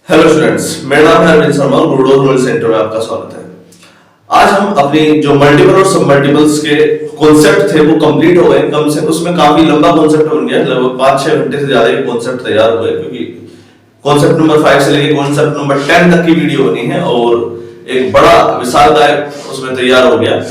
Hello students, मेरा नाम है अरविंद शर्मा और गुरुडोर नॉलेज सेंटर में आपका स्वागत है। आज हम अपनी जो मल्टीपल और सब मल्टीपल्स के कॉन्सेप्ट थे वो कंप्लीट हो गए। कम से उसमें काफी लंबा कॉन्सेप्ट बन गया, लगभग 5-6 घंटे से ज्यादा कॉन्सेप्ट तैयार हुए, क्योंकि कॉन्सेप्ट नंबर 5 से लेकर कॉन्सेप्ट नंबर 10 तक की वीडियो बनी है और एक बड़ा विशालकाय उसमें तैयार हो गया।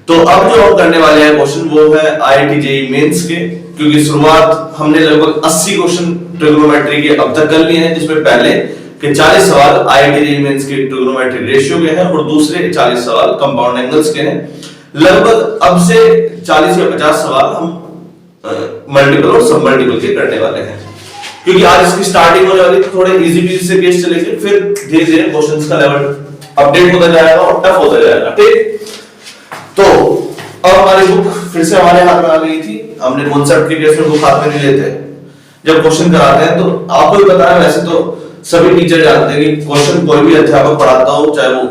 तो अब जो हम करने वाले हैं क्वेश्चन वो है IIT JEE मेंस के, क्योंकि शुरुआत हमने लगभग 80 क्वेश्चन ट्रिग्नोमेट्री के अब तक कर लिए हैं, जिसमें पहले के 40 सवाल IIT JEE मेंस के ट्रिग्नोमेट्री रेशियो के हैं और दूसरे 40 सवाल कंपाउंड एंगल्स के हैं। लगभग अब से 40 या 50 सवाल हम मल्टीपल और सब मल्टीपल के करने वाले हैं, क्योंकि आज इसकी स्टार्टिंग होने वाली, थोड़े इजी पीजी से केस चलेंगे, फिर धीरे धीरे क्वेश्चंस का लेवल अपडेट होता जाएगा और टफ होता जाएगा। ठीक, तो अब हमारी बुक फिर से हमारे हाथ में आ गई थी। हमने कॉन्सेप्ट के केस में बुक हाथ में नहीं लेते, जब क्वेश्चन कराते हैं तो आपको भी पता है, वैसे तो सभी टीचर जानते हैं कि क्वेश्चन कोई भी अध्यापक पढ़ाता हो, चाहे वो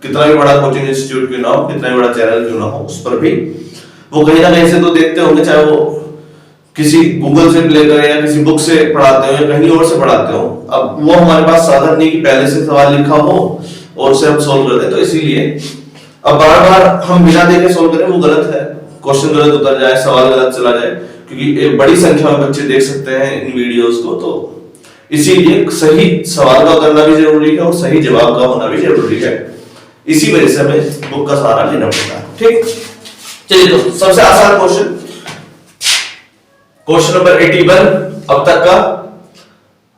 कितना भी बड़ा कोचिंग इंस्टीट्यूट क्यों ना हो, कितना भी बड़ा चैनल क्यों ना हो, उस पर भी वो कहीं ना कहीं से तो देखते होंगे, चाहे वो किसी गूगल से लेकर या किसी बुक से पढ़ाते हो या कहीं और से पढ़ाते हो। अब वो हमारे पास साधन नहीं कि पहले से सवाल लिखा हो और उसे हम सोल्व कर दें, तो इसीलिए अब बार बार हम बिना देखे सोल्व करें वो गलत है, क्वेश्चन गलत उतर जाए, सवाल गलत चला जाए, क्योंकि एक बड़ी संख्या में बच्चे देख सकते हैं इन वीडियोस को। तो इसीलिए सही सवाल का उतरना भी जरूरी है और सही जवाब का होना भी जरूरी है। इसी वजह से हमें बुक का सहारा लेना पड़ता है। ठीक, चलिए तो सबसे आसान क्वेश्चन, क्वेश्चन नंबर 81 अब तक का,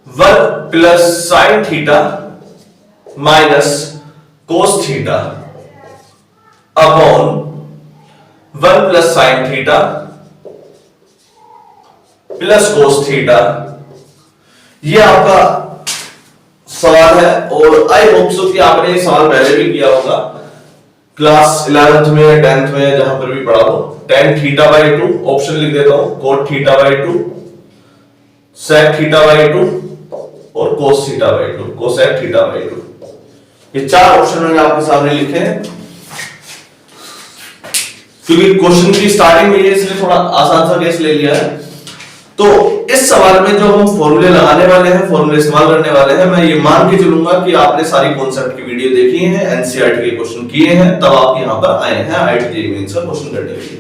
1 plus sine theta minus cos theta upon 1 plus sine theta plus cos theta, ये आपका सवाल है। और आई होप सो कि आपने ये सवाल पहले भी किया होगा, क्लास 11th में या 10th में, जहां पर भी पढ़ा हो। tan थीटा बाई 2, ऑप्शन लिख देता हूं, cot theta by 2, sec theta by 2 और cos theta by 2, cosec theta by 2, ये चार ऑप्शन मैंने आपके सामने लिखे हैं, क्योंकि क्वेश्चन की स्टार्टिंग में ये इसलिए थोड़ा आसान सा केस ले लिया है। तो इस सवाल में जो हम फॉर्मूले लगाने वाले हैं, फॉर्मूले इस्तेमाल करने वाले हैं, मैं ये मान के चलूंगा कि आपने सारी कॉन्सेप्ट की वीडियो देखी है, एनसीईआरटी के क्वेश्चन किए हैं, तब आप यहां पर आए हैं IIT JEE मेंस का क्वेश्चन करने के लिए।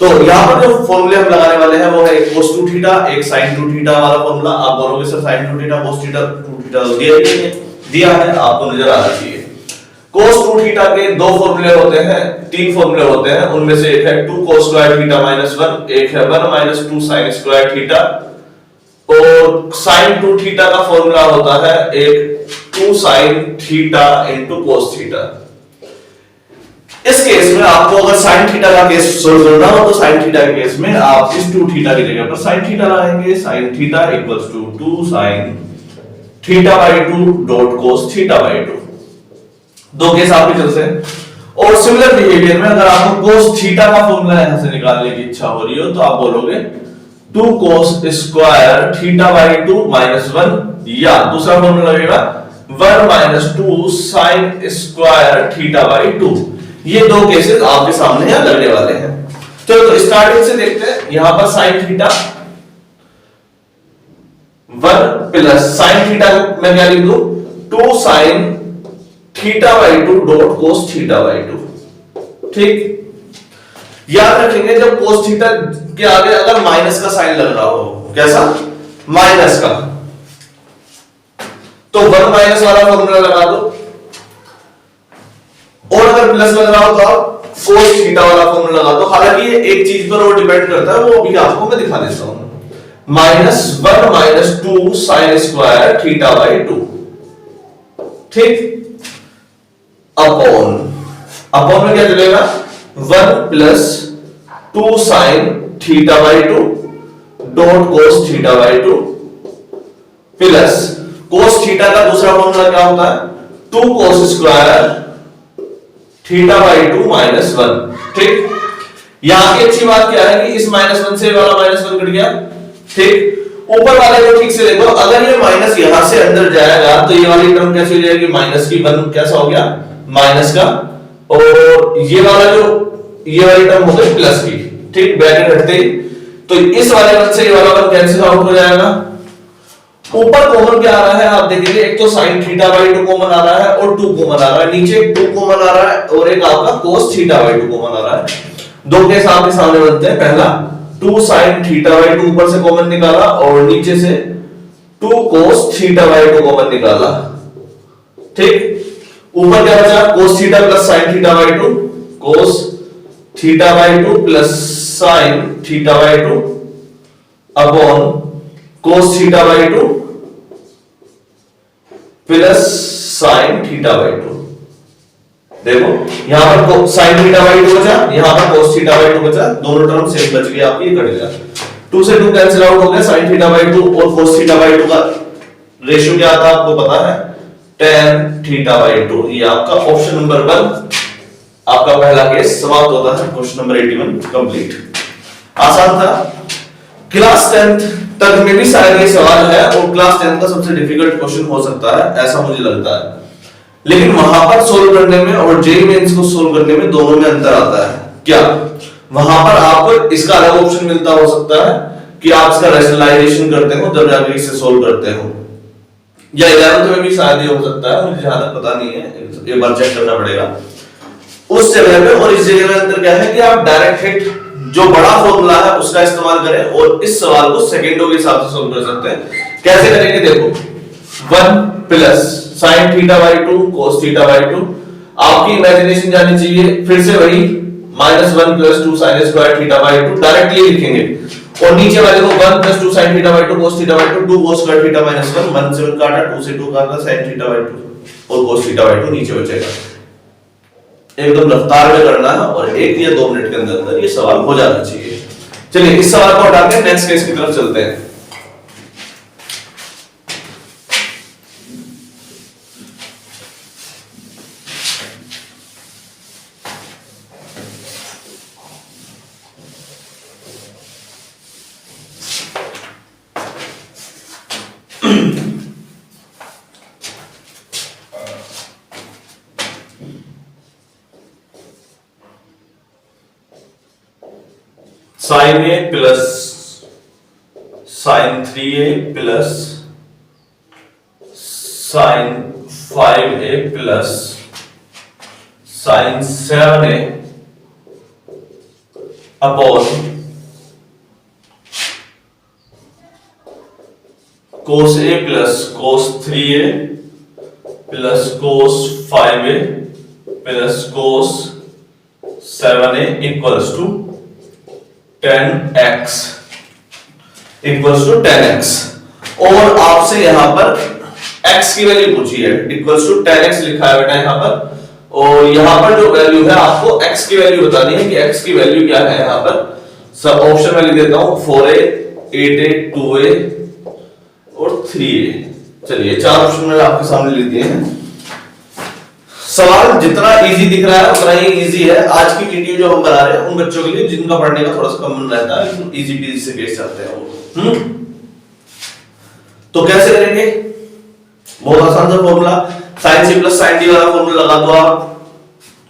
तो यहां पर जो फॉर्मूले हम लगाने वाले हैं वो है एक cos 2 थीटा, एक sin 2 थीटा वाला फॉर्मूला। आप बोलोगे sir sin 2 theta cos theta 2 theta दिया है, आपको नजर आना चाहिए। cos 2 थीटा के दो फॉर्मूले होते हैं, तीन फॉर्मूले होते हैं, उनमें से एक है 2 cos स्क्वायर थीटा माइनस 1, एक है 1 माइनस 2 sin स्क्वायर थीटा, और sin 2 थीटा का फॉर्मूला होता है एक 2 sin theta into cos theta. इस केस में आपको अगर sin थीटा का केस सोल्व करना हो तो sin थीटा के केस में आप इस 2 थीटा की जगह पर sin थीटा लगाएंगे, sin theta equals to 2 sin theta by 2 dot cos theta by 2। दो केस आपके चलते हैं। और सिमिलर बिहेवियर में अगर आपको cos थीटा का फॉर्मूला यहां से निकालने की इच्छा हो रही हो तो आप बोलोगे 2 cos square theta by 2 minus 1, या दूसरा फॉर्मूला लगेगा 1 minus 2 sin square theta by 2। ये दो केसेस आपके सामने यहां लगने वाले हैं। चलो तो स्टार्टिंग से देखते हैं। यहां पर sin theta 1 plus sin theta मैं क्या लिख दूं, 2 sin theta by 2 dot cos theta by 2। ठीक, याद रखेंगे जब cos थीटा के आगे अगर माइनस का साइन लग रहा हो, कैसा माइनस का, तो 1 माइनस वाला फॉर्मूला लगा दो, और अगर प्लस लग रहा हो तो आप cos थीटा वाला फॉर्मूला लगा दो। हालांकि ये एक चीज पर और डिपेंड करता है, वो अभी आपको मैं दिखा देता हूं। Minus 1 minus 2 sin square theta by 2, ठीक, अपॉन में क्या चलेगा 1 plus 2 sin theta by 2 dot cos theta by 2 plus cos theta का दूसरा फॉर्मूला क्या होता है 2 cos square theta by 2 minus 1। ठीक, यहां की अच्छी बात क्या है कि इस माइनस 1 से वाला माइनस 1 कट गया। ठीक, ऊपर वाले को ठीक से देखो, अगर ये माइनस यहां से अंदर जाएगा तो ये वाली टर्म कैसे हो जाएगी, माइनस की 1 कैसा हो गया माइनस का, और ये वाला जो ये वाली टर्म हो गई प्लस की। ठीक, ब्रैकेट हटते ही तो इस वाले 1 से ये वाला 1 कैंसिल आउट हो जाएगा, ऊपर कॉमन क्या आ रहा है आप देखेंगे, एक तो sin थीटा बाई 2 कॉमन आ रहा है और 2 कॉमन आ रहा है, नीचे 2 कॉमन आ रहा है और एक आपका cos थीटा बाई 2 कॉमन आ रहा है। दो केस आपके सामने बनते हैं, पहला 2 sin थीटा बाई 2 ऊपर से कॉमन निकाला और नीचे से 2 cos थीटा बाई 2 कॉमन निकाला। ठीक, ऊपर क्या बचा, cos theta plus sin theta by 2, cos theta by 2 plus sin theta by 2 upon cos theta by 2 plus sin theta by 2। देखो यहां पर sin थीटा बाई 2 बचा, यहां पर cos थीटा बाई 2 बचा, दोनों टर्म सेम बच गए आपकी, ये कट गया। 2 से 2 कैंसिल आउट हो गया, sin थीटा बाई 2 और cos थीटा बाई 2 का रेशियो क्या था आपको पता है, tan थीटा बाई 2। ये आपका ऑप्शन नंबर 1 आपका पहला केस समाप्त होता है। Question number 81 complete. आसान था। क्लास 10th तक में भी शायद ये सवाल है और क्लास 10th का सबसे डिफिकल्ट क्वेश्चन हो सकता है, ऐसा मुझे लगता है। लेकिन वहां पर सोल्व करने में और जेईई मेंस को सोल्व करने में दोनों में अंतर आता है। क्या, वहां पर आपको इसका अलग ऑप्शन मिलता हो सकता है कि आप इसका रैशनलाइजेशन करते हो तब जाके इसे सोल्व करते हो, या 11th में भी शायद ये हो सकता है, मुझे जहां तक पता नहीं है, एक बार चेक करना पड़ेगा उस जगह में। और इस जगह में अंतर क्या है कि आप डायरेक्ट हिट जो बड़ा फॉर्मूला है उसका इस्तेमाल करें और इस सवाल को सेकंडों के हिसाब से सोल्व कर सकते हैं। कैसे करेंगे, देखो 1 plus sin theta by 2 cos theta by 2, आपकी इमेजिनेशन जानी चाहिए, फिर से वही -1 plus 2 sin square theta by 2 directly लिखेंगे और नीचे वाले को 1 plus 2 sin theta by 2 cos theta by 2 2 cos square theta minus 1 1 से 1 काटा, 2 से 2 काटा, sin थीटा बाई 2 और cos थीटा बाई 2 नीचे बचेगा। एकदम रफ्तार में करना है और 1 या 2 मिनट के अंदर ये सवाल हो जाना चाहिए। चलिए इस सवाल को हटा के नेक्स्ट केस की तरफ चलते हैं। sin a plus sin 3a plus sin 5a plus sin 7a upon cos a plus cos 3a plus cos 5a plus cos 7a equals to 10x equals to 10x। और आपसे यहां पर x की value पूछी है, equals to 10x लिखा है बेटा यहां पर, और यहां पर जो वैल्यू है आपको x की वैल्यू बतानी है कि x की वैल्यू क्या है। यहां पर सब ऑप्शन में लिख देता हूं, 4a 8a 2a और 3a। चलिए 4 ऑप्शन में आपके सामने लिख दिए हैं। सवाल जितना इजी दिख रहा है उतना ही इजी है। आज की वीडियो जो हम बना रहे हैं उन बच्चों के लिए जिनका पढ़ने का थोड़ा सा कम मन रहता है, इजी पीजी से केस चाहते हैं वो। तो कैसे करेंगे, बहुत आसान सा formula, sin c plus sin d वाला फॉर्मूला लगा दो आप,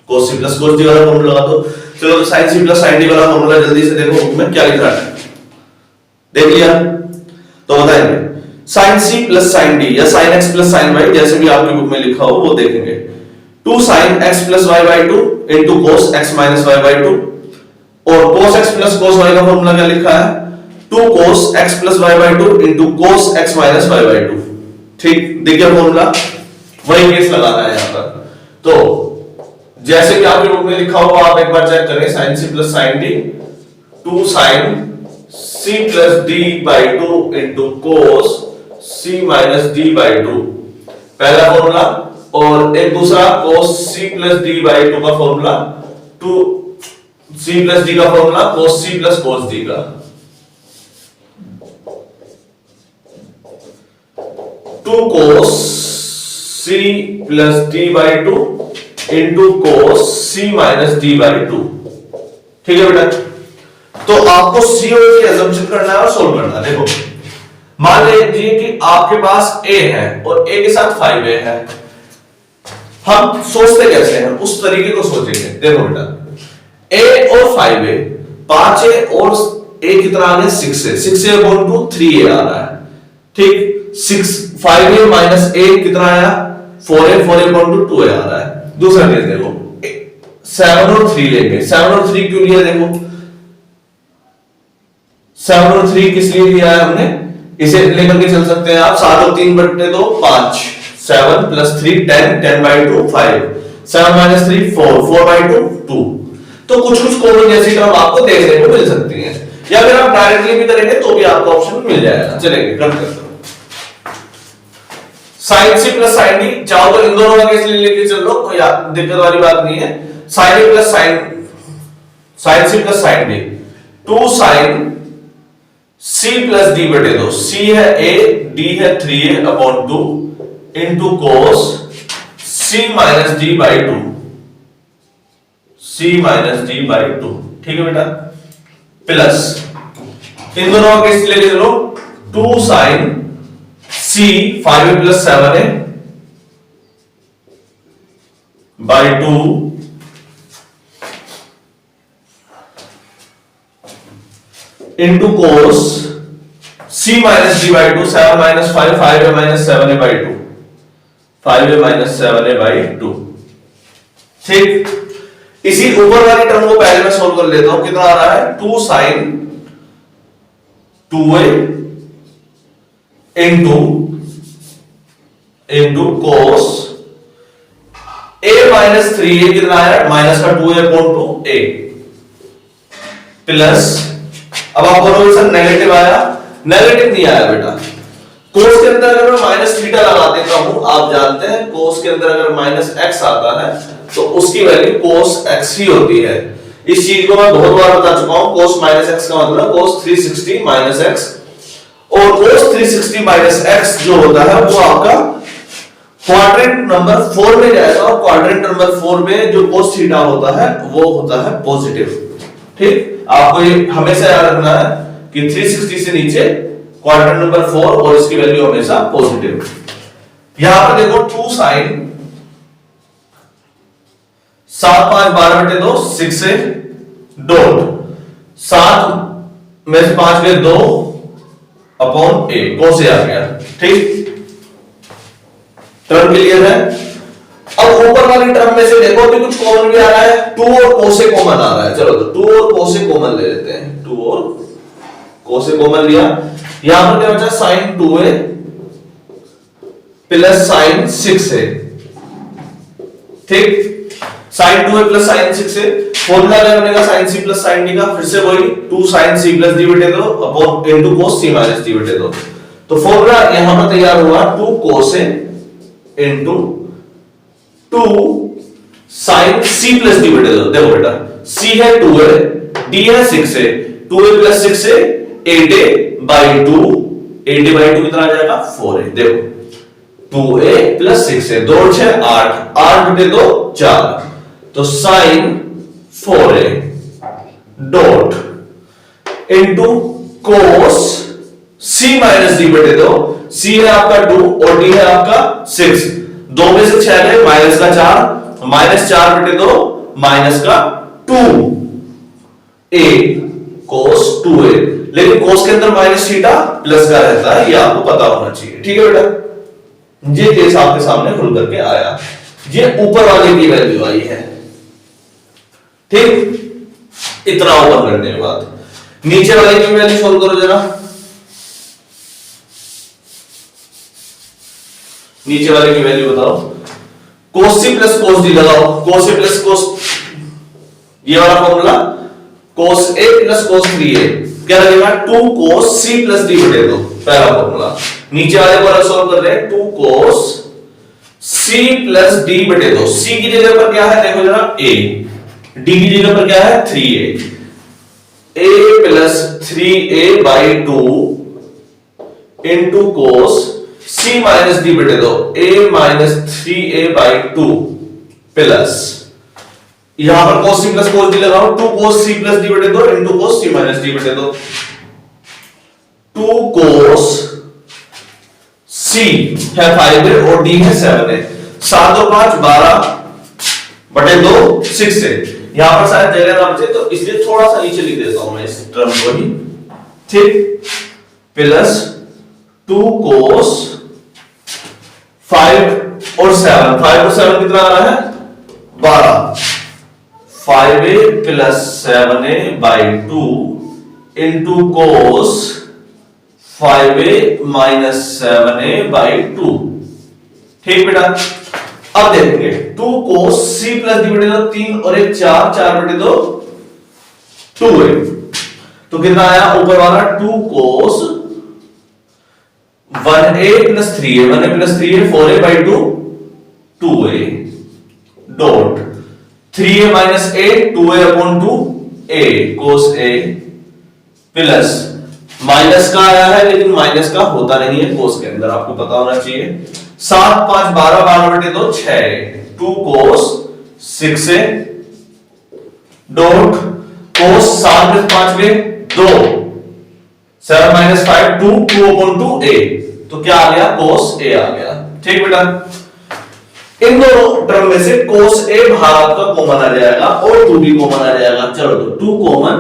cos c plus cos d वाला फॉर्मूला लगा दो। चलो तो sin c plus sin d वाला फॉर्मूला जल्दी से देखो बुक में क्या लिख रहा है, देख लिया तो बताएंगे। sin c plus sin d या sin x plus sin y जैसे भी आपकी बुक में लिखा हो वो देखेंगे। 2 sin x plus y by 2 into cos x minus y by 2, और cos x plus cos y का फॉर्मूला क्या लिखा है, 2 cos x plus y by 2 into cos x minus y by 2। ठीक, देखिए फॉर्मूला वही केस लगाना है यहां पर। तो जैसे कि आपके बुक में लिखा हुआ आप एक बार चेक करें, sin c plus sin d 2 sin c plus d by 2 into cos c minus d by 2 पहला फॉर्मूला, और एक दूसरा cos c plus d by 2 का फॉर्मूला, 2 c plus d का formula cos c plus cos d का, 2 cos c plus d by 2 into cos c minus d by 2। ठीक है बेटा, तो आपको c और की assumption करना है और सोल्व करना है। देखो मान लीजिए कि आपके पास a है और a के साथ 5a है, हम सोचते कैसे हैं उस तरीके को सोचेंगे। देखो बेटा a और 5a, 5a और a कितना आ गया 6a, 6a upon 2 3a आ रहा है। ठीक, 5a माइनस a कितना आया 4a 4a/2a आ रहा है। दूसरा केस देखो 7 और 3 लेंगे। 7 और 3 क्यों लिया देखो 7 और 3 किस लिए लिया है हमने, इसे लेकर के चल सकते हैं आप 7 और 3/2 5 7 + 3 10 10/2 5 7 - 3 4 4/2 2। तो कुछ कॉमन जैसी टर्म आपको देखने को मिल सकती है, या अगर आप डायरेक्टली भी करेंगे तो भी आपको ऑप्शन मिल जाएगा। चलेंगे करते हैं sin c + sin d। चाहो तो इन दोनों का केस लेके चल लो, कोई दिक्कत वाली बात नहीं है। sin a + sin c + sin d 2 sin c + d/2 c है a d है 3a/2 into cos c - d/2 c - d/2। ठीक है बेटा, प्लस इन दोनों का केस लेके चलो 2 sin c 5a + 7a/2 into cos c - d/2 7 - 5 5a - 7a/2 5a - 7a/2। ठीक, इसी ऊपर वाली टर्म को पहले मैं सोल्व कर लेता हूं। कितना आ रहा है 2 sin 2a into cos a - 3a कितना आया माइनस का 2a/2a प्लस, अब आप बोलोगे सर नेगेटिव आया, नेगेटिव नहीं आया बेटा। कोस के अंदर अगर मैं माइनस थीटा लगा देता हूं, आप जानते हैं कोस के अंदर अगर माइनस एक्स आता है तो उसकी वैल्यू कोस एक्स ही होती है। इस चीज को मैं बहुत बार बता चुका हूं। कोस -x का मतलब कोस 360 - x, और cos 360 - x जो होता है वो आपका क्वाड्रेंट नंबर 4 में जाएगा, और क्वाड्रेंट नंबर 4 में जो cos थीटा होता है वो होता है पॉजिटिव। ठीक, आपको ये हमेशा याद रखना है कि 360 से नीचे क्वाड्रेंट नंबर 4 और इसकी वैल्यू हमेशा पॉजिटिव। यहां पर देखो 2 sin 7 5 12/2 6a डॉट 7 में से 5 गए 2 अपॉन a cos a आ गया। ठीक, टर्म क्लियर है। अब ऊपर वाली टर्म में से देखो कि कुछ कॉमन भी आ रहा है, 2 और cos a कॉमन आ रहा है। चलो तो 2 और cos a कॉमन ले लेते हैं। 2 और cos a कॉमन लिया, यहां पर क्या बचा sin 2a plus sin 6a। ठीक, sin 2a plus sin 6a, formula क्या बनेगा sin c plus sin d का, फिर से वही 2 sin c plus d/2 upon into cos c minus d/2। तो फॉर्मूला यहां पर तैयार हुआ 2 cos a into 2 sin c plus d/2। देखो बेटा c है 2a, d है 6a, 2a plus 6a 8a/2 8a/2 कितना आ जाएगा 4a। देखो 2a प्लस 6a 2 6 8 8/2 4, तो sin 4a dot into cos c minus d/2। c है आपका 2 और d है आपका 6, 2 में से 6 गए माइनस का 4 माइनस 4/2 माइनस का 2a cos 2a। लेकिन cos के अंदर माइनस थीटा प्लस का रहता है, ये आपको पता होना चाहिए। ठीक है बेटा, ये केस आपके सामने खुल करके आया, ये ऊपर वाले की वैल्यू आई है। ठीक, इतना ओपन करने के बाद नीचे वाले की वैल्यू सोल्व करो जरा। नीचे वाले की वैल्यू बताओ, cos c plus cos d लगाओ। cos a प्लस cos, ये वाला formula cos a plus cos 3a क्या लगेगा 2 cos c प्लस d/2, पहला फॉर्मूला। नीचे वाले को अलग सोल्व कर रहे हैं 2 cos c plus d/2। c की जगह पर क्या है देखो जरा a, d की जगह पर क्या है 3a, a plus 3a/2 into cos c minus d/2 a minus 3a/2 plus यहां पर cos c plus cos d लगाओ 2 cos c plus d/2 into cos c minus d/2। 2 cos c है 5a और d है 7a, 7 और 5 12/2 6a। यहां पर शायद जगह ना बचे तो इसलिए थोड़ा सा नीचे लिख देता हूं मैं इस टर्म को ही। ठीक, प्लस 2 cos 5 और 7, 5 और 7 कितना आ रहा है 12, 5a plus 7a by 2 into cos 5a minus 7a by 2। ठीक बेटा, अब देखेंगे 2 कोस c प्लस डी बटे 2 3 और 1 4, 4 बटे 2 2a, तो कितना आया ऊपर वाला 2 कोस 1a plus 3a, 1a plus 3a 4a by 2 2a dot 3a minus 8 2a upon 2 a cos a plus minus का आया है लेकिन माइनस का होता नहीं है कोस के अंदर, आपको पता होना चाहिए। 7 5 12 12 बटे 2 6 2 कोस 6a डॉट कोस 7 प्लस 5 में 2 7 माइनस 5 2 2 अपॉन 2a, तो क्या आ गया कोस a आ गया। ठीक बेटा, इन दोनों टर्म में से कोस a बाहर आपका कॉमन आ जाएगा और 2 भी कॉमन आ जाएगा। चलो तो 2 कॉमन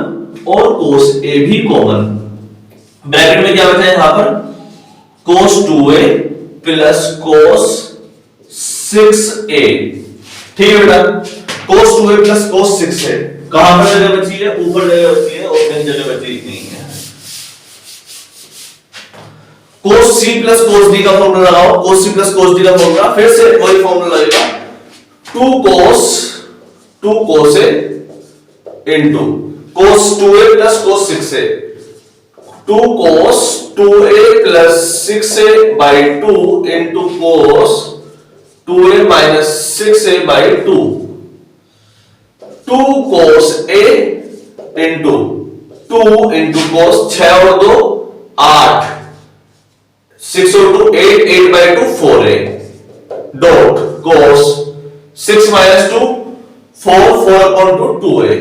और कोस a भी कॉमन, ब्रैकेट में क्या बचा है यहां पर कोस 2a प्लस कोस 6a। ठीक है बेटा, कोस 2a प्लस कोस 6a कहां पर जगह बची है, ऊपर जगह बची है और कहीं जगह बची नहीं है। कोस c प्लस कोस d का फॉर्मूला लगाओ, कोस c प्लस कोस d का फॉर्मूला, फिर से वही फॉर्मूला लगेगा 2 कोस a into cos 2a plus cos 6a, 2 cos 2a plus 6a by 2 into cos 2a minus 6a by 2, 2 cos a into 2 into कोस 6 और 2 8 6 और 2 8 8 by 2 4a dot cos 6 minus 2 4 4 upon 2 2a।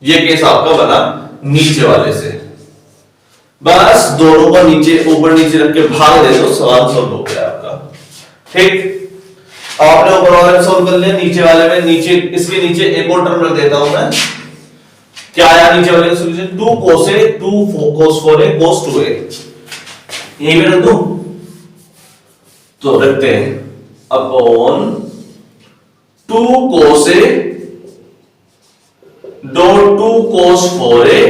ये case आपका बना नीचे वाले से, बस दोनों को नीचे ऊपर नीचे रख के भाग दे दो, सवाल सॉल्व हो गया आपका। ठीक, आपने ऊपर वाले में सॉल्व कर लिया, नीचे वाले में नीचे इसके नीचे एक और टर्म रख देता हूं मैं। क्या आया नीचे वाले का solution 2 cos a 2 cos 4a cos 2a, यही में रख दूं तो रखते हैं upon 2 cos a dot 2 cos 4a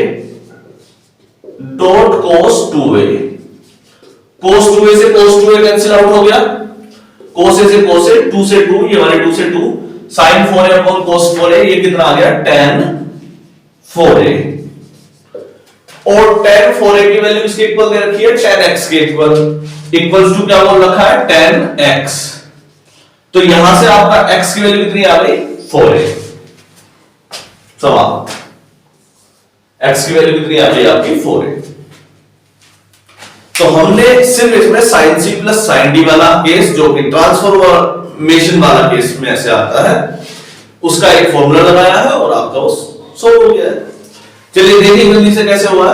dot cos 2a, cos 2a से cos 2a कैंसिल आउट हो गया, cos a से cos a 2 से 2, ये वाले 2 से 2 sin 4a upon cos 4a, ये कितना आ गया tan 4a, और tan 4a की वैल्यू किसके इक्वल दे रखी है tan x के इक्वल, इक्वल्स टू क्या बोल रखा है tan x, तो यहां से आपका x की वैल्यू कितनी आ गई 4a। सवाल x की वैल्यू कितनी आ गई आपकी 4a। तो हमने सिर्फ इसमें sin c plus sin d वाला केस जो कि ट्रांसफॉर्मेशन वाला केस में ऐसे आता है उसका एक फॉर्मूला लगाया है और आपका वो सॉल्व हो गया है। चलिए देखिए जल्दी से कैसे हुआ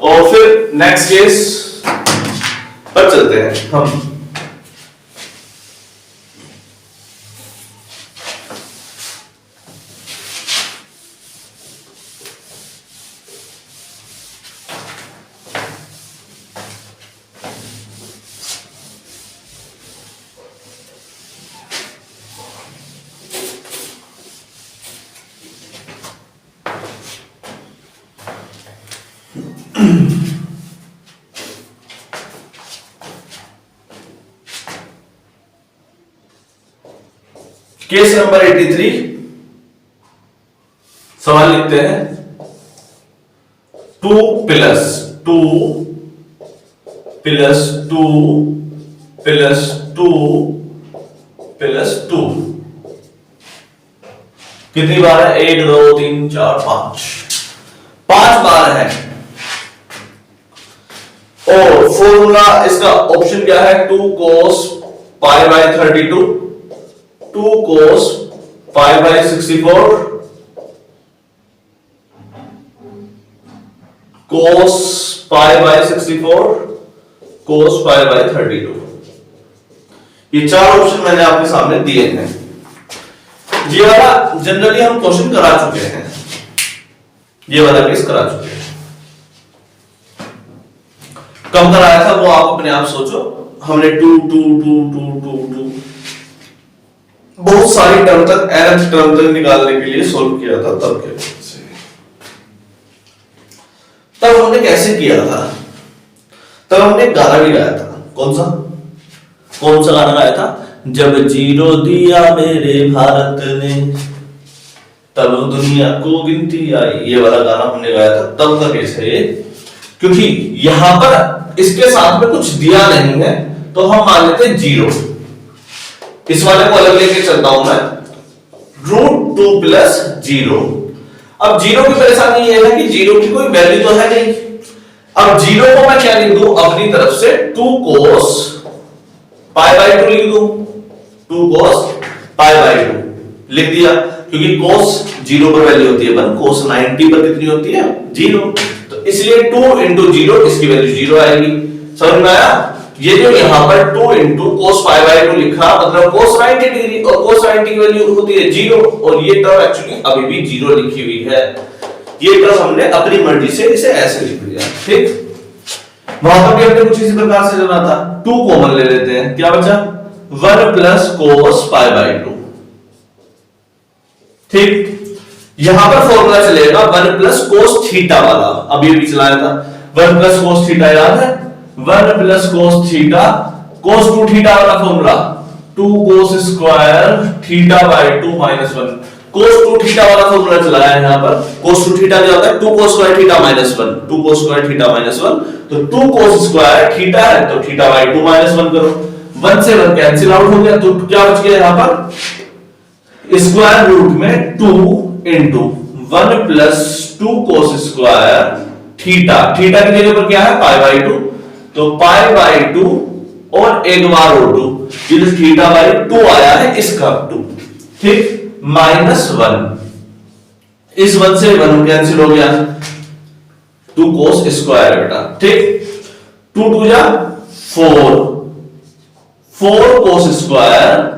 और फिर नेक्स्ट केस पर चलते हैं हम। केस नंबर 83 सवाल लिखते हैं 2 प्लस 2 प्लस 2 प्लस 2 प्लस 2 कितनी बार है 1 2 3 4 5 बार है। और फॉर्मूला इसका ऑप्शन क्या है 2 cos pi by 32, 2 cos pi by 64, cos pi by 64, cos pi by 32। ये चार ऑप्शन मैंने आपके सामने दिए हैं। ये वाला जनरली हम क्वेश्चन करा चुके हैं, ये वाला केस करा चुके हैं। कब कराया था वो आप अपने आप सोचो। हमने 2 2 2 2 2 2 बहुत सारी टर्म तक nth टर्म तक निकालने के लिए सोल्व किया था। तब हमने कैसे किया था? तब हमने गाना भी गाया था। कौन सा गाना गाया था? जब जीरो दिया मेरे भारत ने तब दुनिया को गिनती आई, ये वाला गाना हमने गाया था। तब का केस है ये, क्योंकि यहां पर इसके साथ में कुछ दिया नहीं है तो हम मान लेते हैं जीरो। इस वाले को अलग लेके चलता हूं मैं, √2 प्लस जीरो। अब जीरो की परेशानी ये है कि जीरो की कोई वैल्यू तो है नहीं। अब जीरो को मैं क्या लिख दूं अपनी तरफ से? 2 cos π/2 लिख दूं। 2 cos π/2 लिख दिया, क्योंकि cos जीरो पर वैल्यू होती है 1, cos 90 पर कितनी होती है? 0। तो इसलिए 2 into 0 इसकी वैल्यू 0 आएगी। समझ में आया? ये जो यहां पर 2 into cos π/2 लिखा, मतलब cos 90 डिग्री, और cos 90 की वैल्यू होती है 0, और ये टर्म एक्चुअली अभी भी 0 लिखी हुई है। ये टर्म हमने अपनी मर्जी से इसे ऐसे लिख दिया। ठीक, वहां पर भी हमने कुछ इसी प्रकार से जाना था। 2 कॉमन ले लेते हैं, क्या बचा? 1 प्लस cos π/2। ठीक, यहां पर फॉर्मूला चलेगा 1 प्लस cos थीटा वाला, अभी भी चलाया था। 1 प्लस cos थीटा याद है? 1 plus cos theta, cos 2 theta वाला formula, 2 cos square θ/2 minus 1। cos 2 theta वाला फॉर्मूला चलाया है यहां पर। cos 2 थीटा क्या होता है? 2 cos square θ minus 1। 2 cos square θ minus 1, तो 2 cos स्क्वायर θ है तो θ/2 माइनस 1 करो। 1 से 1 कैंसिल आउट हो गया, तो क्या बच गया यहां पर? स्क्वायर रूट में 2 into 1 plus 2 cos square theta, theta की जगह पर क्या है? π/2, तो π/2 और एक बार और 2, ये जो θ/2 आया है इसका 2। ठीक, माइनस 1, इस 1 से 1 कैंसिल हो गया, 2 cos स्क्वायर बेटा। ठीक, 2 2 जा 4, 4 cos स्क्वायर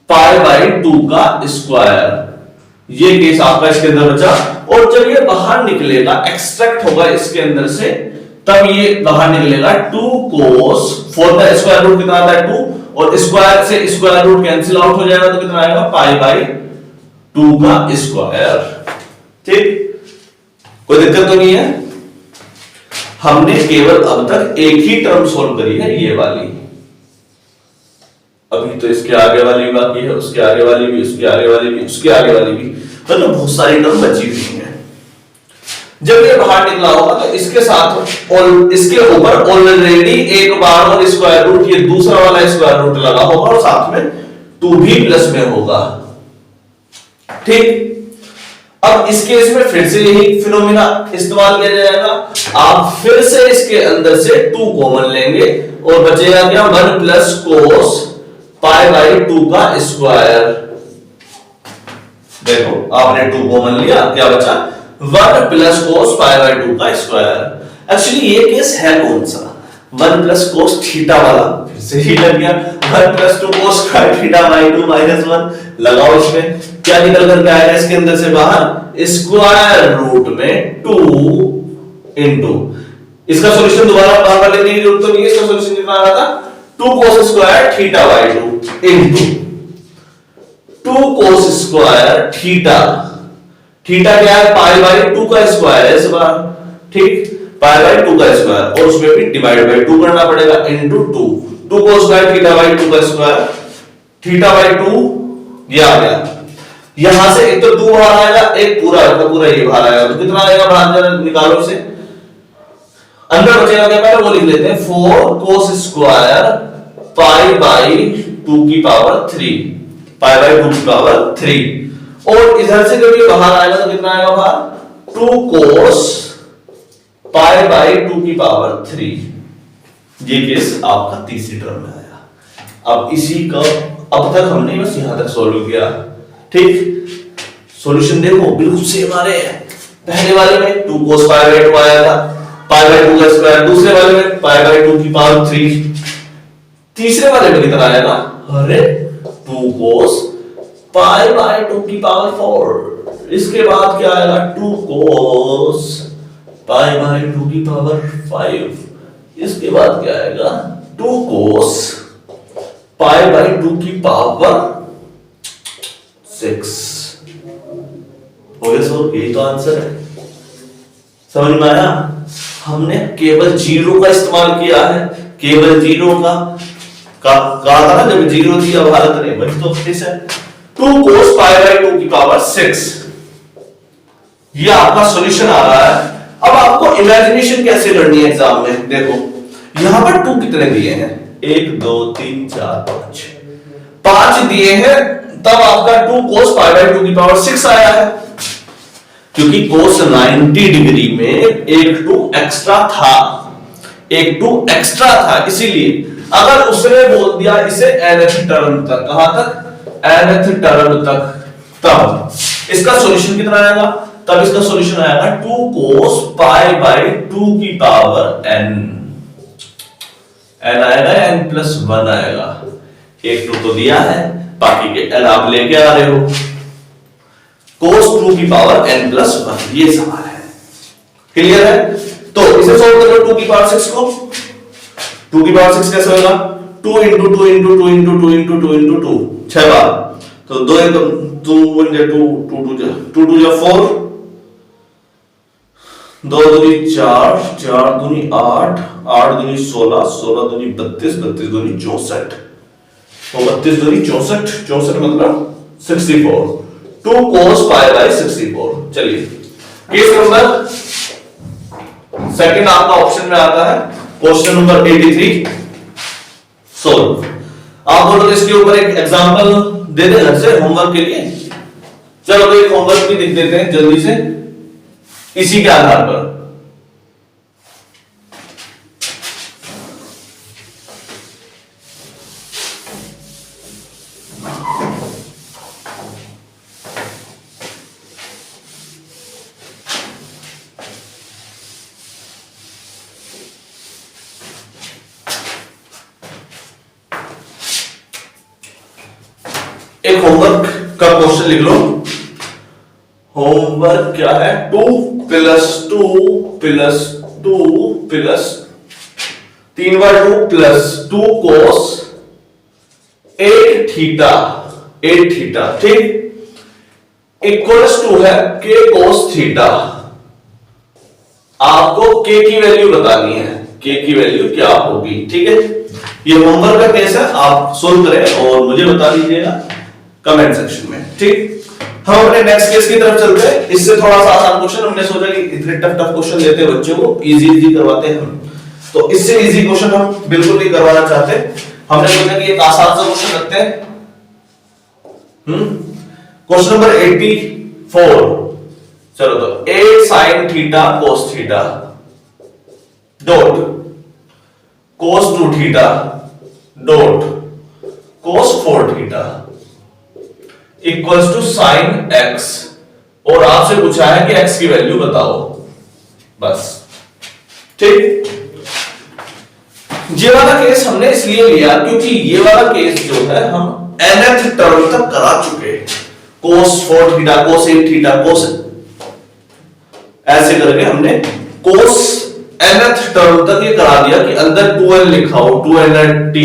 π/2 का स्क्वायर। ये केस आपका इसके अंदर बचा, और जब ये बाहर निकलेगा, एक्सट्रैक्ट होगा इसके अंदर से, तब ये बाहर निकलेगा 2 cos, 4 का स्क्वायर रूट कितना आता है? 2, और स्क्वायर से स्क्वायर रूट कैंसिल आउट हो जाएगा, तो कितना आएगा? π/2 का स्क्वायर। ठीक, कोई दिक्कत तो नहीं है? हमने केवल अब तक एक ही टर्म सोल्व करी है, ये वाली। अभी तो इसके आगे वाली भी बाकी है, उसके आगे वाली भी, उसके आगे वाली भी, उसके आगे वाली भी, मतलब बहुत सारी टर्म बची हुई हैं। जब ये बाहर निकला होगा तो इसके साथ और इसके ऊपर ऑलरेडी एक बार और स्क्वायर रूट, ये दूसरा वाला स्क्वायर रूट लगा होगा, और साथ में 2 भी प्लस में होगा। ठीक, अब इस केस में फिर से यही फिनोमेना इस्तेमाल किया जाएगा। आप फिर से इसके अंदर से 2 कॉमन लेंगे, और बचेगा क्या? 1 प्लस cos π/2 का स्क्वायर। देखो आपने 2 कॉमन लिया, क्या बचा? 1 प्लस cos π/2 का स्क्वायर। एक्चुअली ये केस है कौन सा? 1 प्लस cos थीटा वाला, फिर से ही लग गया। 1 प्लस 2 cos स्क्वायर θ/2 माइनस 1 लगाओ, इसमें क्या निकल कर आएगा इसके अंदर से बाहर? स्क्वायर रूट में 2 इंटू, इसका सॉल्यूशन दोबारा बार-बार लेने की जरूरत तो नहीं है। इसका सॉल्यूशन कितना आ रहा था? 2 cos square θ/2 into 2 cos square theta, theta क्या है? π/2 का स्क्वायर है इस बार। ठीक, π/2 का स्क्वायर, और उसमें भी डिवाइड बाय 2 करना पड़ेगा, इनटू 2 cos स्क्वायर θ/2 का स्क्वायर, θ/2 ये आ गया। यहां से एक तो 2 बाहर आएगा, एक पूरा का पूरा ये बाहर आएगा, तो कितना आएगा बाहर? जरा निकालो इसे। अंदर बचेगा क्या? पहले वो लिख लेते हैं, 4 cos स्क्वायर π/2 की पावर 3, π/2 की पावर 3, और इधर से जब ये बाहर आएगा तो कितना आएगा बाहर? 2 cos π/2 की पावर 3। ये केस आपका तीसरी टर्म में आया। अब इसी का अब तक हमने बस यहां तक सॉल्व किया। ठीक, सॉल्यूशन देखो बिल्कुल सेम आ रहे हैं। पहले वाले में 2 cos π/2 आया था, π/2 का स्क्वायर। दूसरे वाले में π/2 की पावर 3। तीसरे वाले में कितना आएगा? अरे 2 cos π/2 की पावर 4। इसके बाद क्या आएगा? 2 cos π/2 की पावर 5। इसके बाद क्या आएगा 2 cos पाई बाई 2 की पावर 6 हो गया। सो यही तो आंसर है। समझ में आया? हमने केवल जीरो का इस्तेमाल किया है, केवल जीरो का कहा था ना जब जीरो दिया भारत ने, वही तो इस है 2 cos पाई बाई 2 की पावर 6। ये आपका सॉल्यूशन आ रहा है। अब आपको इमेजिनेशन कैसे करनी है एग्जाम में, देखो यहां पर 2 कितने दिए हैं, 1 2 3 4 5 दिए हैं, तब आपका 2 cos पाई बाई 2 की पावर 6 आया है, क्योंकि cos 90 डिग्री में एक 2 एक्स्ट्रा था, एक 2 एक्स्ट्रा था। इसीलिए अगर उसने बोल दिया इसे nth टर्म तक, कहां तक, nth टर्म तक, तब इसका सॉल्यूशन कितना आएगा, तब इसका सॉल्यूशन आएगा 2 cos पाई बाई 2 की पावर n, n आएगा n प्लस 1 आएगा। एक 2 तो दिया है, बाकी के n आप लेके आ रहे हो, cos 2 की पावर n प्लस 1, ये सवाल है। क्लियर है? तो इसे सॉल्व करो 2 की पावर 6 को, 2 की पावर 6 कैसे होगा, 2 into 2 into 2 into 2 into 2 into 2, 6 बार, तो 2 इंटू 2 1 जा 2 2 2 जा 4, 2 दूनी 4, 4 दूनी 8, 8 दूनी 16, 16 दूनी 32, 32 दूनी 64, तो 32 दूनी 64, 64 मतलब 64, 2 cos पाई बाई 64। चलिए केस नंबर सेकंड आपका ऑप्शन में आता है, क्वेश्चन नंबर 83 सोल्व। आप बोलो तो इसके ऊपर एक एग्जांपल दे दें घर से होमवर्क के लिए। चलो तो एक होमवर्क भी लिख देते हैं जल्दी से इसी के आधार पर। एक होमवर्क का क्वेश्चन लिख लो। होमवर्क क्या है, 2 प्लस 2 प्लस 2 प्लस 3 बार 2 प्लस 2 cos 8 थीटा, 8 थीटा, ठीक, इक्वल्स टू है k cos थीटा। आपको k की वैल्यू बतानी है, k की वैल्यू क्या होगी, ठीक है। ये होमवर्क का केस है, आप सोल्व करें और मुझे बता दीजिएगा कमेंट सेक्शन में, ठीक। हम अपने नेक्स्ट केस की तरफ चलते हैं। इससे थोड़ा सा आसान क्वेश्चन, हमने सोचा कि इतने टफ टफ क्वेश्चन लेते हैं बच्चों को, इजी इजी करवाते हैं हम, तो इससे इजी क्वेश्चन हम बिल्कुल नहीं करवाना चाहते। हमने सोचा कि एक आसान सा क्वेश्चन रखते हैं। क्वेश्चन नंबर 84, चलो तो 8 sin theta cos theta dot cos 2 theta dot cos 4 theta equals to sine x, और आपसे पूछा है कि x की वैल्यू बताओ, बस, ठीक। ये वाला केस हमने इसलिए लिया क्योंकि ये वाला केस जो है हम nth टर्म तक करा चुके हैं, cos 4 theta cos 8 theta cos, ऐसे करके हमने cos nth टर्म तक ये करा दिया कि अंदर 2n लिखा हो, 2n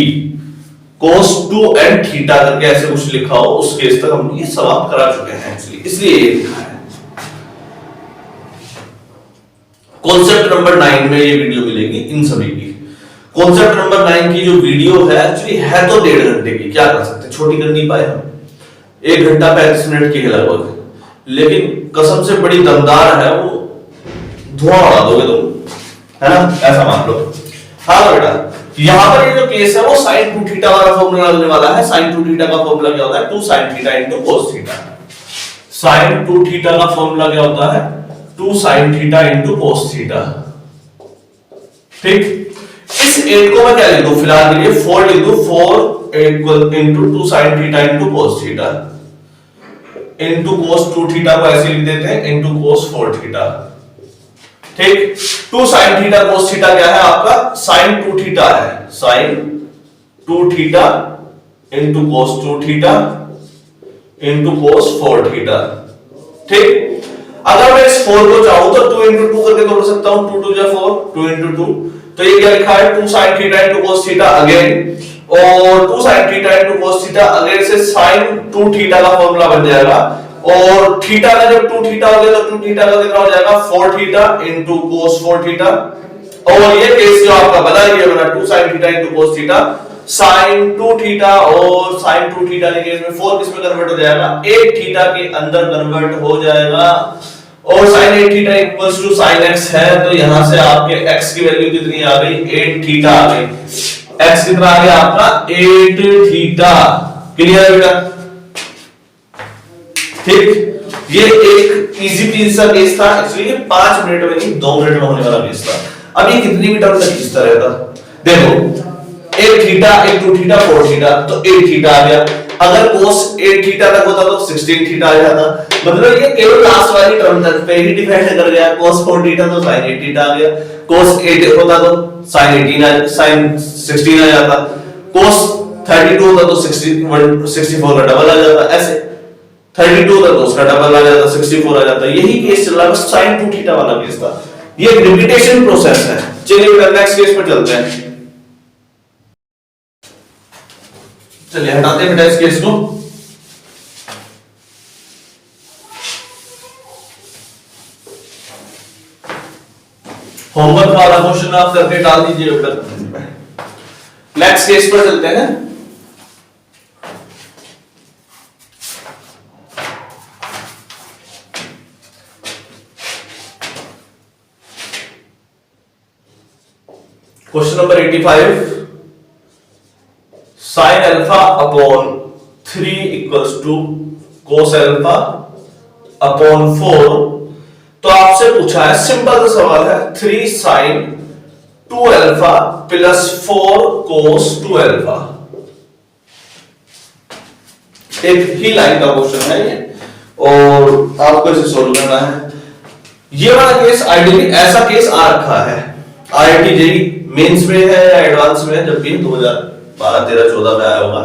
cos 2n थीटा करके ऐसे कुछ लिखा हो, उस केस तक हम ये समाप्त करा चुके हैं एक्चुअली, इसलिए ये लिखा है। कॉन्सेप्ट नंबर 9 में ये वीडियो मिलेगी इन सभी की। कॉन्सेप्ट नंबर 9 की जो वीडियो है एक्चुअली है तो 1.5 घंटे की, क्या कर सकते हैं, छोटी कर नहीं पाए हम, 1 घंटा 35 मिनट की है लगभग, लेकिन कसम से बड़ी दमदार है, वो धुआं उड़ा दोगे तुम, है ना, ऐसा मान लो। हाँ बेटा, यहां पर ये जो केस है वो sin 2 थीटा वाला फॉर्मूला लगने वाला है। sin 2 थीटा का फॉर्मूला क्या होता है, 2 sin theta into cos theta. sin 2 theta का फॉर्मूला क्या होता है, 2 sin theta into cos theta, ठीक। इस 8 को मैं क्या लिख दूं फिलहाल के लिए, 4 लिख दूं, 4 equal into 2 sin theta into cos theta into cos 2 theta को ऐसे लिख देते हैं into cos 4 थीटा, ठीक। 2 sin थीटा cos थीटा क्या है आपका, sin 2 थीटा है, sin 2 theta into cos 2 theta into cos 4 theta, ठीक। अगर मैं इस 4 को चाहूं तो 2 into 2 करके तोड़ सकता हूं, 2 2 जा 4, 2 into 2, तो ये क्या लिखा है 2 sin theta into cos theta again, और 2 sin theta into cos theta again से sin 2 थीटा का फॉर्मूला बन जाएगा, और थीटा का जब 2 थीटा हो गया तो 2 थीटा का कितना हो जाएगा 4 थीटा इनटू cos 4 थीटा, और ये केस जो आपका बना ये बना 2 sin theta into cos theta sin 2 theta, और sin 2 थीटा के केस में 4 किसमें कन्वर्ट हो जाएगा 8 थीटा के अंदर कन्वर्ट हो जाएगा, और sin 8 theta equals to sin x है, तो यहां से आपके x की वैल्यू कितनी आ गई 8 थीटा आ गई, x कितना आ गया आपका 8 थीटा। क्लियर है बेटा? ठीक, ये एक इजी पीस सा केस था, एक्चुअली ये 5 मिनट में नहीं 2 मिनट में होने वाला केस था। अब ये कितनी भी टर्म तक खींचता रहता, देखो 8 थीटा 8 2 थीटा 4 थीटा तो 8 थीटा आ गया, अगर cos 8 थीटा तक होता तो 16 थीटा आ जाता, मतलब ये केवल लास्ट वाली टर्म तक पे ही डिपेंड कर गया, cos 4 थीटा तो sin 8 थीटा आ गया, cos 8 होता तो sin 16 आ जाता, cos 32 होता तो 64 का डबल आ जाता, ऐसे 32 होता तो उसका डबल आ जाता 64 आ जाता, यही केस चल रहा है, sin 2 थीटा वाला केस था। ये रिपीटेशन प्रोसेस है। चलिए नेक्स्ट केस पर चलते हैं। चलिए हटाते हैं बेटा इस केस को। होमवर्क वाला क्वेश्चन आप करके डाल दीजिए बेटा। नेक्स्ट केस पर चलते हैं। Question number 85, sin alpha upon 3 equals to cos alpha upon 4। तो आपसे पूछा है, सिंपल सा सवाल है, 3 sin 2 alpha plus 4 cos 2 alpha. एक ही लाइन का क्वेश्चन है ये, और आपको इसे सोल्व करना है। ये वाला केस आइडियली ऐसा केस आ रखा है IIT जेईई मेंस में है या एडवांस में है, जब भी 2012 13 14 में आया होगा,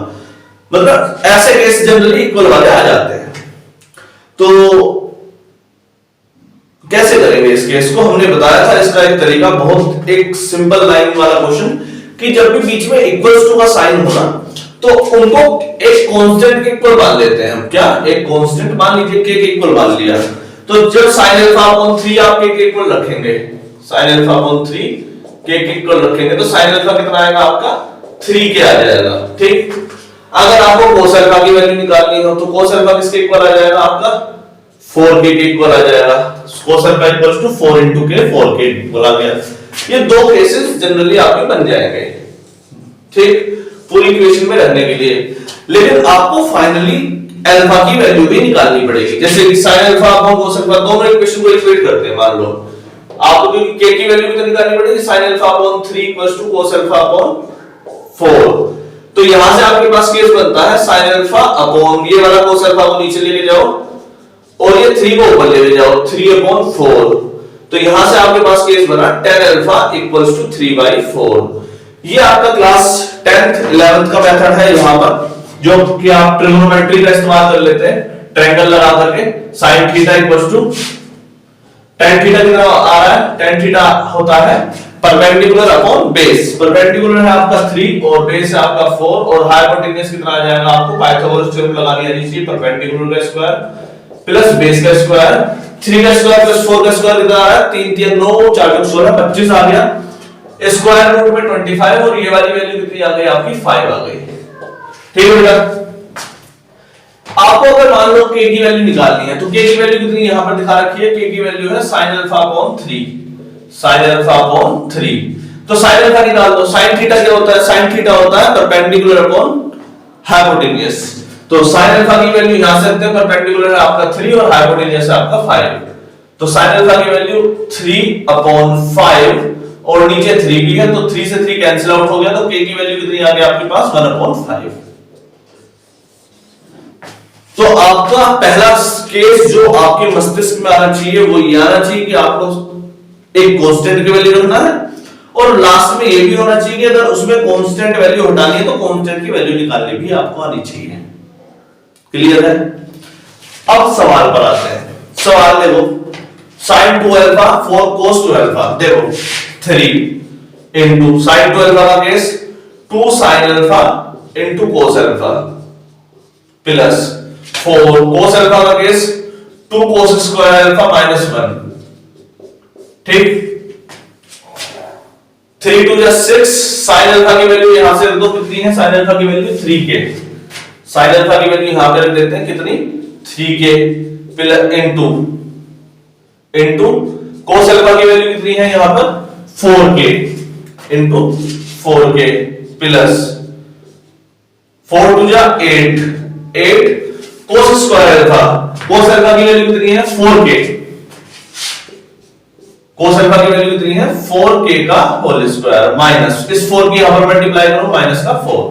मतलब ऐसे केस जनरली इक्वल वाले आ जाते हैं। तो कैसे करेंगे इस केस को, हमने बताया था इसका एक तरीका, बहुत एक सिंपल लाइन वाला क्वेश्चन, कि जब भी बीच में इक्वल्स टू का साइन होना तो उनको एक कांस्टेंट के इक्वल मान लेते हैं हम। क्या, एक कांस्टेंट मान लीजिए के इक्वल मान लिया, तो जब sin अल्फा अपॉन 3 आप के इक्वल रखेंगे, sin अल्फा अपॉन 3 के इक्वल रखेंगे तो sin अल्फा कितना आएगा आपका 3 के आ जाएगा। ठीक, अगर आपको cos अल्फा की वैल्यू निकालनी हो तो cos अल्फा किसके इक्वल आ जाएगा आपका 4 के इक्वल आ जाएगा, cos alpha equals to 4 into k, 4 के इक्वल आ गया। ये दो केसेस जनरली आपके बन जाएंगे, ठीक, पूरी इक्वेशन में रहने के लिए। लेकिन आपको फाइनली अल्फा की वैल्यू भी निकालनी पड़ेगी, जैसे कि sin alpha upon cos alpha, दोनों इक्वेशन को इक्वेट करते हैं, मान लो आपको k की वैल्यू भी तो निकालनी पड़ेगी, sin alpha upon 3 equals to cos alpha upon 4। तो यहां से आपके पास केस बनता है sin अल्फा अपॉन ये वाला cos अल्फा को नीचे लेके जाओ और ये 3 को ऊपर लेके जाओ, 3 अपॉन 4। तो यहां से आपके पास केस बना tan अल्फा इक्वल्स टू 3/4। ये आपका क्लास 10th 11th का मेथड है यहां पर, जो कि आप ट्रिग्नोमेट्री का इस्तेमाल कर लेते हैं, ट्रायंगल लगा करके sin theta equals to tan theta कितना आ रहा है, tan थीटा होता है परपेंडिकुलर अपॉन बेस। परपेंडिकुलर है आपका 3 और बेस है आपका 4, और हाइपोटेन्यूज कितना आ जाएगा आपको, पाइथागोरस थ्योरम लगानी है नीचे, परपेंडिकुलर का स्क्वायर प्लस बेस का स्क्वायर, 3 का स्क्वायर प्लस 4 का स्क्वायर कितना आ रहा है, 3 3 9 4 16 25 आ गया, स्क्वायर रूट में 25, और ये वाली वैल्यू कितनी आ गई आपकी 5 आ गई। ठीक है बेटा, आपको अगर मान लो k की वैल्यू निकालनी है तो k की वैल्यू कितनी यहां पर दिखा रखी है, k की वैल्यू है sin alpha upon 3, sin alpha upon 3। तो sin अल्फा निकाल दो, sin थीटा क्या होता है, sin थीटा होता है परपेंडिकुलर अपॉन हाइपोटेन्यूज। तो sin अल्फा की वैल्यू यहां से रखते हैं, परपेंडिकुलर है आपका 3 और हाइपोटेन्यूज है आपका 5। तो sin अल्फा की वैल्यू 3 अपॉन 5 और नीचे 3 भी है, तो 3 से 3 कैंसिल आउट हो गया, तो k की वैल्यू कितनी आ गई आपके पास 1 अपॉन 5। तो आपका पहला केस जो आपके मस्तिष्क में आना चाहिए वो ये आना चाहिए कि आपको एक कांस्टेंट की वैल्यू रखना है, और लास्ट में ये भी होना चाहिए कि अगर उसमें कांस्टेंट वैल्यू हटानी है तो कांस्टेंट की वैल्यू निकालनी भी आपको आनी चाहिए। क्लियर है? अब सवाल पर आते हैं। सवाल देखो, sin 2 अल्फा 4 cos 2 अल्फा, देखो 3 इंटू साइन 2 अल्फा का case 2 sine alpha into cos alpha plus 4 cos alpha का case 2 cos square alpha minus 1। ठीक, 3 2 जा 6, साइन अल्फा की वैल्यू यहां से रख दो, कितनी है साइन अल्फा की वैल्यू 3k, साइन अल्फा की वैल्यू यहां पे रख देते हैं कितनी 3k plus into cos alpha की वैल्यू कितनी है यहां पर 4k इंटू 4k प्लस 4 2 जा 8 कोस स्क्वायर अल्फा, कोस अल्फा की वैल्यू कितनी है 4k, कोस अल्फा की वैल्यू कितनी है 4k का होल स्क्वायर माइनस इस 4 की यहां पर मल्टीप्लाई करो माइनस का 4।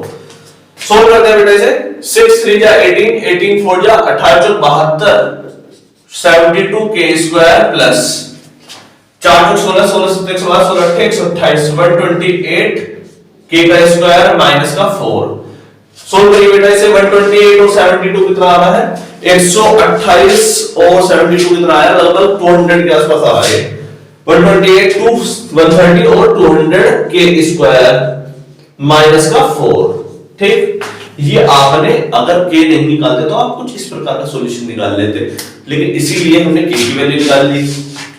सोल्व करते हैं बेटा इसे, 6 3 जा 18 18 4 जा 28 चौक 72 72k स्क्वायर प्लस 4 चौक 16 16 7 16 16 128 128 k का स्क्वायर माइनस का 4। सोल्व करिए बेटा इसे, 128 और 72 कितना आ रहा है 128 और 72 कितना आया लगभग 200 के आसपास आ रहा है। 128 टू 130 और 200 के स्क्वायर माइनस का 4। ठीक, ये आपने अगर के नहीं निकालते तो आप कुछ इस प्रकार का सॉल्यूशन निकाल लेते, लेकिन इसीलिए हमने के की वैल्यू निकाल ली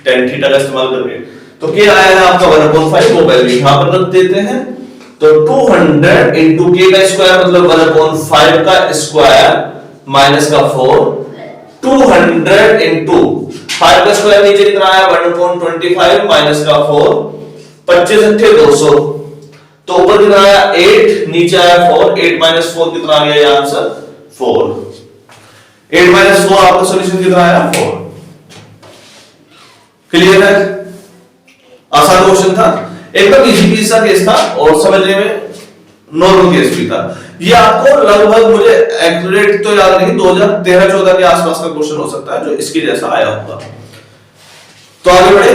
tan थीटा का इस्तेमाल करके। तो के आया है आपका 1/5, वो वैल्यू यहां पर रख देते हैं, तो 200 into k का स्क्वायर मतलब 1/5 का स्क्वायर माइनस का 4, 200 into 5 का स्क्वायर नीचे कितना आया 1/25 माइनस का 4, 25 अट्ठे 200, तो ऊपर कितना आया 8 नीचे आया 4, 8 माइनस 4 कितना आ गया ये आंसर 4, 8 माइनस 4 आपका सॉल्यूशन कितना आया 4। क्लियर है, आसान क्वेश्चन था, एकदम इजी पीस सा केस था और समझने में नॉर्मल केस भी था। ये आपको लगभग मुझे एक्यूरेट तो याद नहीं 2013-14 के आसपास का क्वेश्चन हो सकता है जो इसके जैसा आया होगा। तो आगे बढ़े,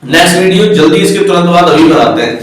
नेक्स्ट वीडियो जल्दी इसके तुरंत बाद अभी बनाते हैं।